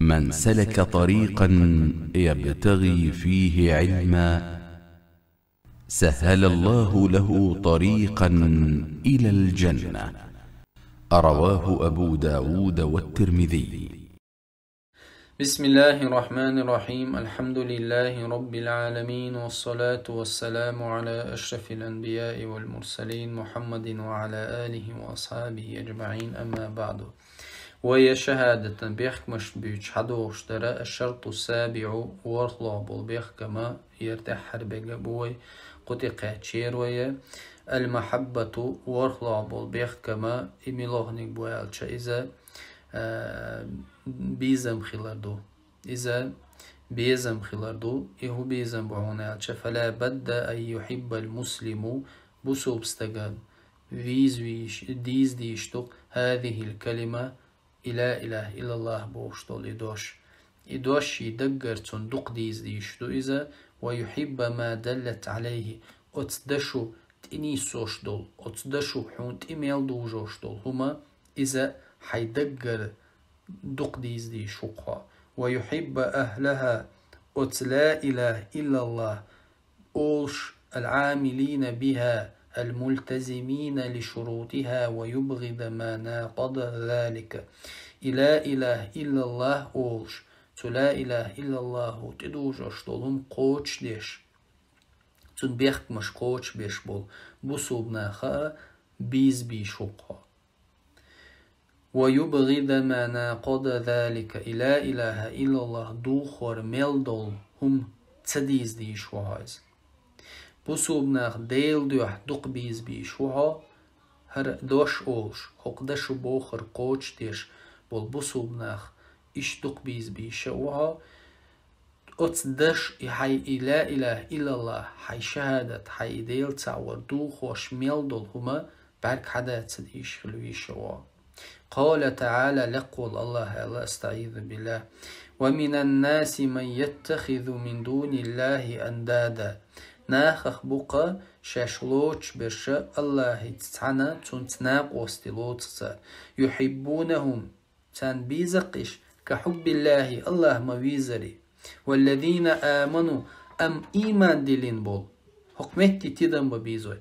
من سلك طريقا يبتغي فيه علما سهل الله له طريقا إلى الجنة. رواه أبو داود والترمذي. بسم الله الرحمن الرحيم. الحمد لله رب العالمين، والصلاة والسلام على أشرف الأنبياء والمرسلين محمد وعلى آله وأصحابه أجمعين، أما بعد. وهي شهادة بيخ مش بيج حدوش ترى الشرط السابع ورخلاب البيخ كما يرتاح حرب جبوي قطع تشير ويا المحبة ورخلاب البيخ كما إميلوهنك بوالش إذا بيزم خلاردو إذا بيزم خلاردو إهو بيزم بعونالش، فلا بد أن يحب المسلم بسوب استقال ويش ديشتق هذه الكلمة إلا إله إلا الله بوشتول إدوش يدقر صندوق ديشتو إذا ويحب ما دلت عليه أتدشو تإني سوشتول أتدشو حون تإميل دوجوشتول هما إذا حيدقر دق دي شقها. ويحب أهلها لا إله إلا الله أولش العاملين بها الملتزمين لشروطها، ويبغض ما ناقض ذلك. لا إله إلا الله أولش لا إله إلا الله تدوش أشتولهم قوش ديش تنبيخ مش قوش بيش بول بصوبنا خا بي شقها. ويبغض ما ناقض ذلك. لا إله إلا الله دوخور ميلدول هم تديز دي شوهايز بصوبناخ ديل دوح دوق بي شوها هر دوش أولش حقدش بوخر قوش ديش بول بصوبناخ إش دوق بي شوها أتدش حي لا إله إلا الله حي شهادة حي ديل تعور دوخوش ميلدول هما برك حدا تديش خلوي شوها. قال تعالى لقول الله استعيذ بالله ومن الناس من يتخذ من دون الله أندادا ناخخ بقى شاشلوش برشا الله تتعنا تنتناق وستلوتسا يحبونهم تان بيزقش كحب الله الله ما بيزري. والذين آمنوا أم إيمان دلين بول حكمتي تدن ببيزوي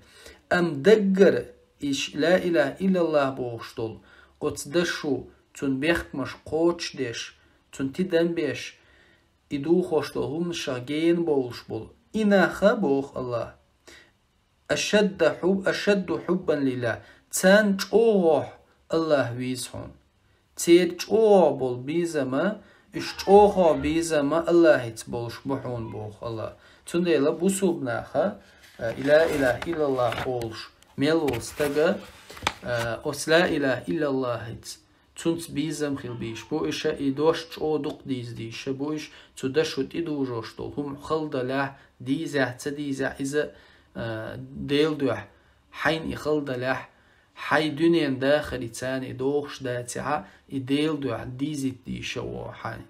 أم دقر إش لا إله إلا الله بوشتول أتدشو تون بيخت مش قوش ديش تون تدن بيش إدو خوشتو هم شاقين بولش بول إنا خبوخ الله أشد حبا لله تان جوه الله ويزهون تير جوه بول بيزما إش جوه بيزما الله يتبولش بحون بوخ الله تون ديلا بوسوب ناخا لا إله إلا الله بولش ميلول استغا لا إله إلا الله تونت بيزم خيل بيش بو إشا إدوش جو دوق ديش بو إش تدشوت إدو جوشتول هم خلد له ديزة تديزة إذا ديل دوح حين إخلد له حي دنيا داخل تاني دوخش داتها إديل دوح ديزت ديشة وحاني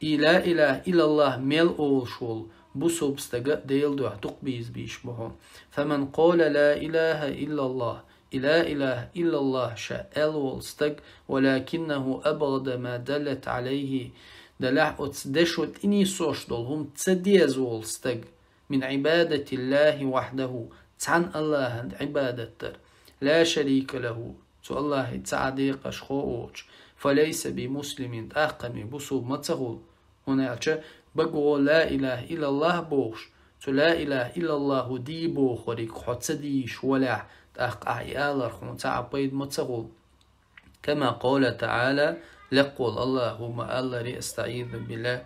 لا إله إلا الله ميل أول شول بوسوب استغا ديل دوح دوق بيش بهم. فمن قال لا إله إلا الله لا إله إلا الله شاء الولستق ولكنه أبغض ما دلت عليه دلع أتدشوت إني سوش دولهم تسديز ولستق من عبادة الله وحده تعن الله عبادة لا شريك له تو الله تعديق أشخوش فليس بمسلم تأقمي بصوب متغول هنا بقو لا إله إلا الله بوش تو لا إله إلا الله دي بوخوريك حتسديش ولا أعيال رخون تعبيد متغول كما قال تعالى لقول اللهم الله استعيذ بالله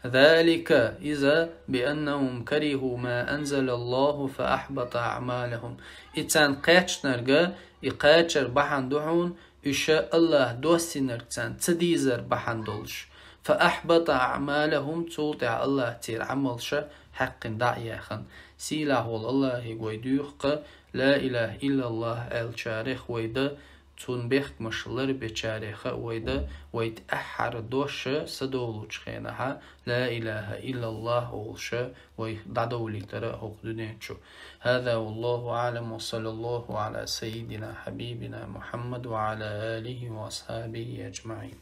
ذلك إذا بأنهم كرهوا ما أنزل الله فأحبط أعمالهم إتان قاتش نرغا إقاتشر بحان دحون إشاء الله دوسي نرغتان تديزر بحان دولش فأحبط أعمالهم تولتع الله تير عملش حق دعياخن سيلا الله يقوي دوخ لا إله إلا الله الشارخ ويدا تنبيخ مشلر بشارخ ويدا ويد أحر دوش سدولوش خينها لا إله إلا الله أولش ويدعدولي ترى هقدنيتشو. هذا والله أعلم، وصلى الله على سيدنا حبيبنا محمد وعلى آله وأصحابه أجمعين.